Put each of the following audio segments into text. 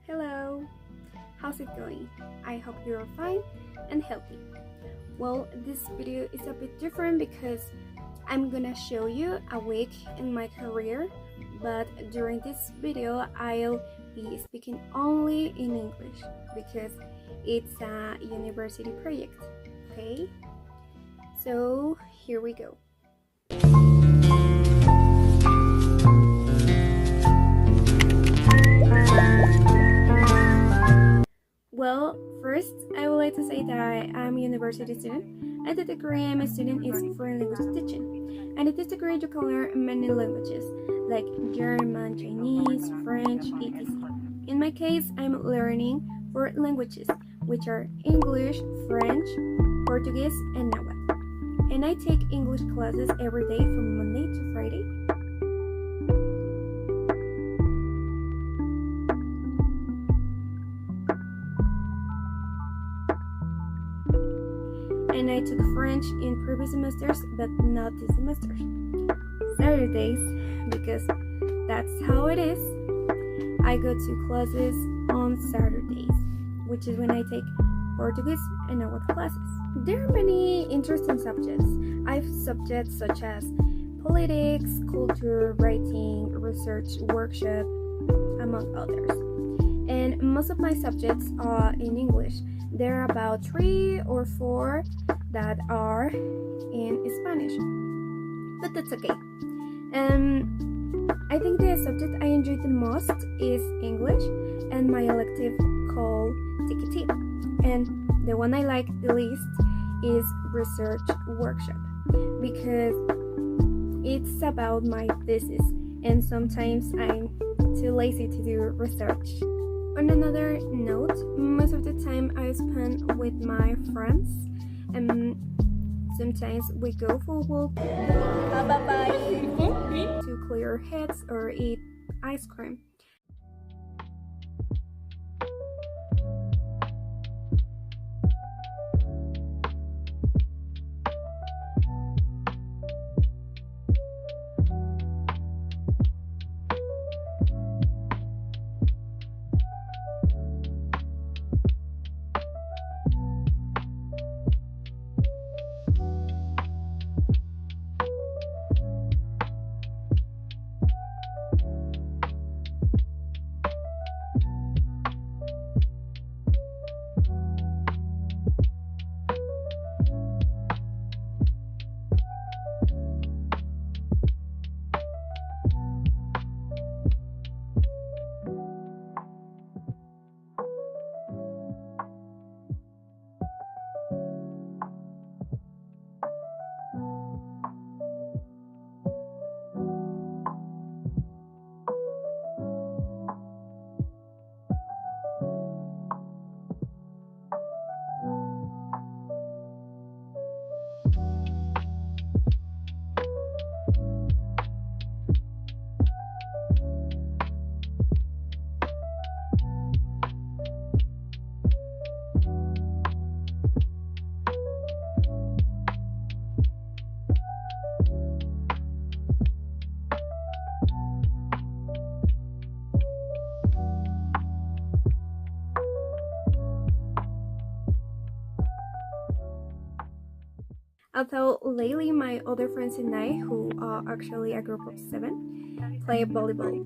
Hello, how's it going? I hope you're fine and healthy. Well, this video is a bit different because I'm gonna show you a week in my career, but during this video I'll be speaking only in English because it's a university project, okay? So here we go. Well, first, I would like to say that I'm a university student, and the degree I'm a student is foreign language teaching. And in this degree, you can learn many languages, like German, Chinese, French, etc. In my case, I'm learning 4 languages, which are English, French, Portuguese, and Nahuatl. And I take English classes every day from Monday to Friday. And I took French in previous semesters, but not this semester. Saturdays, because that's how it is. I go to classes on Saturdays, which is when I take Portuguese and Nahuatl classes. There are many interesting subjects. I have subjects such as politics, culture, writing, research, workshop, among others. And most of my subjects are in English. There are about 3 or 4 that are in Spanish, but that's okay. I think the subject I enjoy the most is English and my elective called TKT. And the one I like the least is research workshop because it's about my thesis and sometimes I'm too lazy to do research. On another note, most of the time I spend with my friends and sometimes we go for a walk to clear heads or eat ice cream. Although lately my other friends and I, who are actually a group of 7, play volleyball.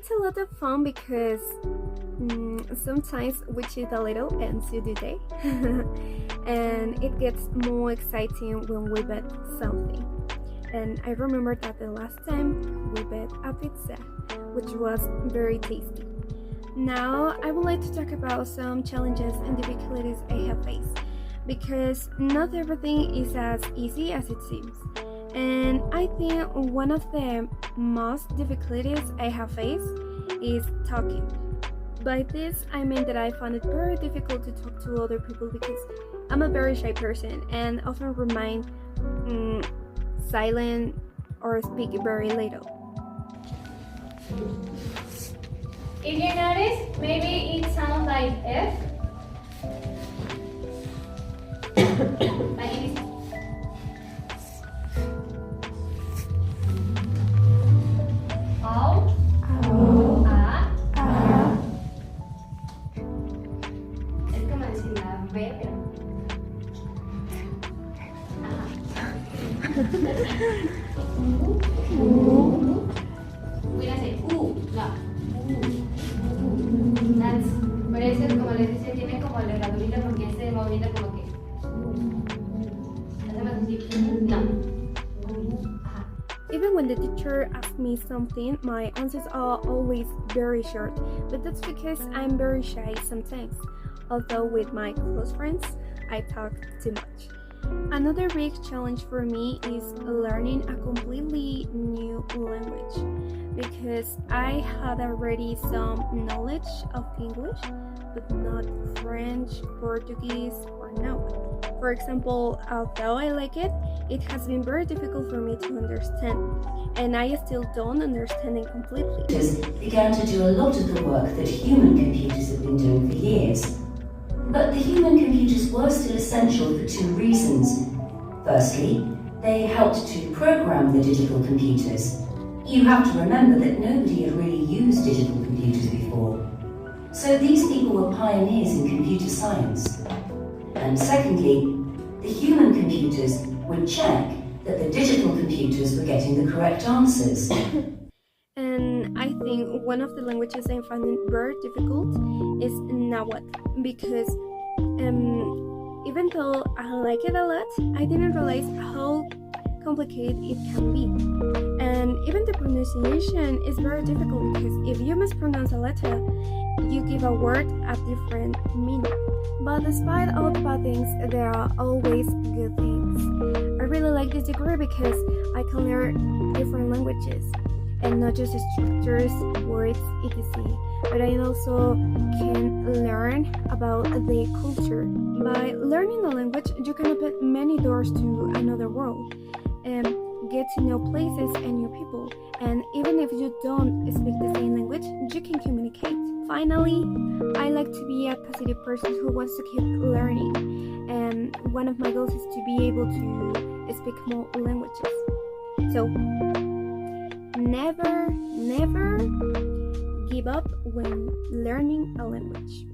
it's a lot of fun because sometimes we cheat a little and see the day. And it gets more exciting when we bet something. And I remember that the last time we bet a pizza, which was very tasty. Now I would like to talk about some challenges and difficulties I have faced, because not everything is as easy as it seems. And I think one of the most difficulties I have faced is talking. By this, I mean that I find it very difficult to talk to other people because I'm a very shy person and often remain silent or speak very little. If you notice, maybe it sounds like F. Like it is. Au. A. Es como decir la B, pero. Voy a hacer U, no. That's, por eso es como les dice, tiene como la herradurita porque ese movimiento como que. Hacemos así, no. Ajá. Even when the teacher asks me something, my answers are always very short, but that's because I'm very shy sometimes. Although with my close friends, I talk too much. Another big challenge for me is learning a completely new language, because I had already some knowledge of English, but not French, Portuguese, or no. For example, although I like it, it has been very difficult for me to understand, and I still don't understand it completely. Computers began to do a lot of the work that human computers have been doing for years. But the human computers were still essential for two reasons. Firstly, they helped to program the digital computers. You have to remember that nobody had really used digital computers before. So these people were pioneers in computer science. And secondly, the human computers would check that the digital computers were getting the correct answers. And I think one of the languages I find it very difficult is Nahuatl, because even though I like it a lot, I didn't realize how complicated it can be. And even the pronunciation is very difficult because if you mispronounce a letter, you give a word a different meaning. But despite all the bad things, there are always good things. I really like this degree because I can learn different languages, and not just structures, words, etc. But I also can learn about the culture. By learning a language, you can open many doors to another world and get to know places and new people. And even if you don't speak the same language, you can communicate. Finally, I like to be a positive person who wants to keep learning. And one of my goals is to be able to speak more languages. So, never give up when learning a language.